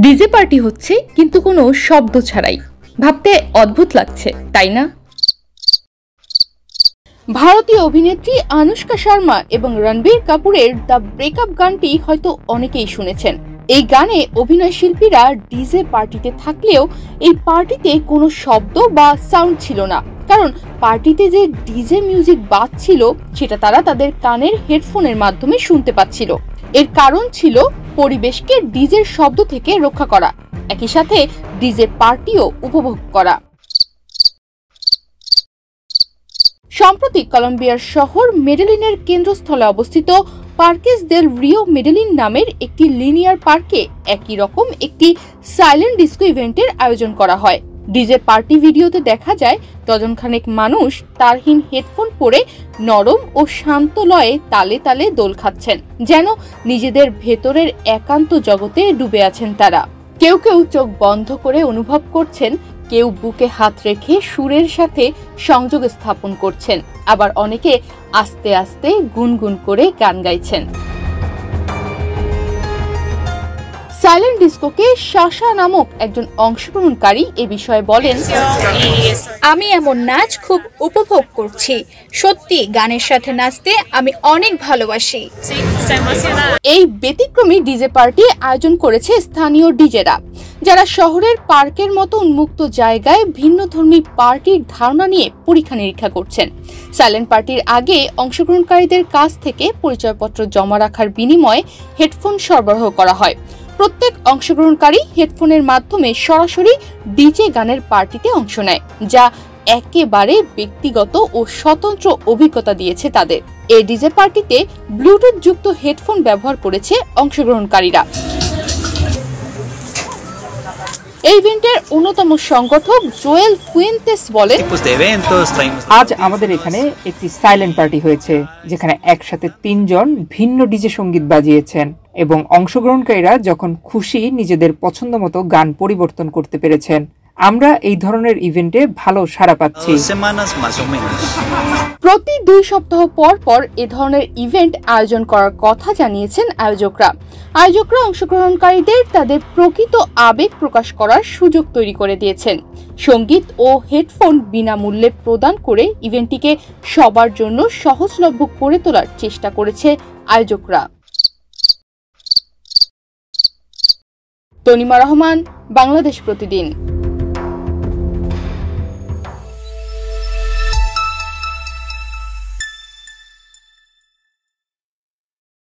DJ party হচ্ছে কিন্তু কোনো শব্দ ছাড়াই। ভাবতে অদ্ভুত লাগছে, তাই না? ভারতীয় অভিনেত্রী আনুষ্কা শর্মা এবং রণবীর কাপুরের দ্য ব্রেকআপ গানটি হয়তো অনেকেই শুনেছেন। এই গানে অভিনয় শিল্পীরা ডিজে পার্টিতে থাকলেও এই পার্টিতে কোনো শব্দ বা সাউন্ড ছিল না, কারণ পার্টিতে যে ডিজে মিউজিক বাজছিল সেটা তারা তাদের কানের হেডফোনের মাধ্যমে শুনতে পাচ্ছিল। এর কারণ ছিল পরিবেশকে ডিজের শব্দ থেকে রক্ষা করা, একই সাথে ডিজে পার্টিও উপভোগ করা। সম্প্রতি কলম্বিয়ার শহর মেডেলিনের কেন্দ্রস্থলে অবস্থিত পার্কেস দেল রিও মেডেলিন নামের একটি লিনিয়ার পার্কে একই রকম একটি সাইলেন্ট ডিস্কো ইভেন্টের আয়োজন করা হয়। ডিজে পার্টি ভিডিওতে দেখা যায় ডজনখানেক মানুষ তারহীন হেডফোন পরে নরম ও শান্ত লয়ে তালে তালে দোল খাচ্ছেন, যেন নিজেদের ভেতরের একান্ত জগতে ডুবে আছেন তারা। কেউ কেউ চোখ বন্ধ করে অনুভব করছেন, কেউ বুকে হাত রেখে সুরের সাথে সংযোগ স্থাপন করছেন, আবার অনেকে আস্তে আস্তে গুনগুন করে গান গাইছেন। সাইলেন্ট ডিস্কোকে শাসা নামক একজন অংশগ্রহণকারী এ বিষয়ে বলেন, আমি এমন নাচ খুব উপভোগ করছি। সত্যি গানের সাথে নাচতে আমি অনেক ভালোবাসি। এই ব্যতিক্রমী ডিজে পার্টি আয়োজন করেছে স্থানীয় ডিজেরা, যারা শহরের পার্কের মতো উন্মুক্ত জায়গায় ভিন্নধর্মী পার্টির ধারণা নিয়ে পরীক্ষা নিরীক্ষা করছেন। সাইলেন্ট পার্টির আগে অংশগ্রহণকারীদের কাছ থেকে পরিচয়পত্র জমা রাখার বিনিময়ে হেডফোন সরবরাহ করা হয়। প্রত্যেক অংশগ্রহণকারী হেডফোনের মাধ্যমে সরাসরি ডিজে গানের পার্টিতে অংশ নেয়, যা একেবারে ব্যক্তিগত ও স্বতন্ত্র অভিজ্ঞতা দিয়েছে তাদের। এই ডিজে পার্টিতে ব্লুটুথ যুক্ত হেডফোন ব্যবহার করেছে অংশগ্রহণকারীরা। এই ইভেন্টের অন্যতম সংগঠক জোয়েল ফুয়েন্তেস বলেন, আজ আমাদের এখানে একটি সাইলেন্ট পার্টি হয়েছে, যেখানে একসাথে ৩ জন ভিন্ন ডিজে সঙ্গীত বাজিয়েছেন এবং অংশগ্রহণকারীরা যখন খুশি নিজেদের পছন্দ মতো গান পরিবর্তন করতে পেরেছেন। আমরা এই ধরনের ইভেন্টে ভালো সাড়া পাচ্ছি। প্রতি 2 সপ্তাহ পর পর এ ধরনের ইভেন্ট আয়োজন করার কথা জানিয়েছেন আয়োজকরা। অংশগ্রহণকারীদের তাদের প্রকৃত আবেগ প্রকাশ করার সুযোগ তৈরি করে দিয়েছেন। সঙ্গীত ও হেডফোন বিনামূল্যে প্রদান করে ইভেন্টটিকে সবার জন্য সহজলভ্য করে তোলার চেষ্টা করেছে আয়োজকরা। তনিমা রহমান, বাংলাদেশ প্রতিদিন।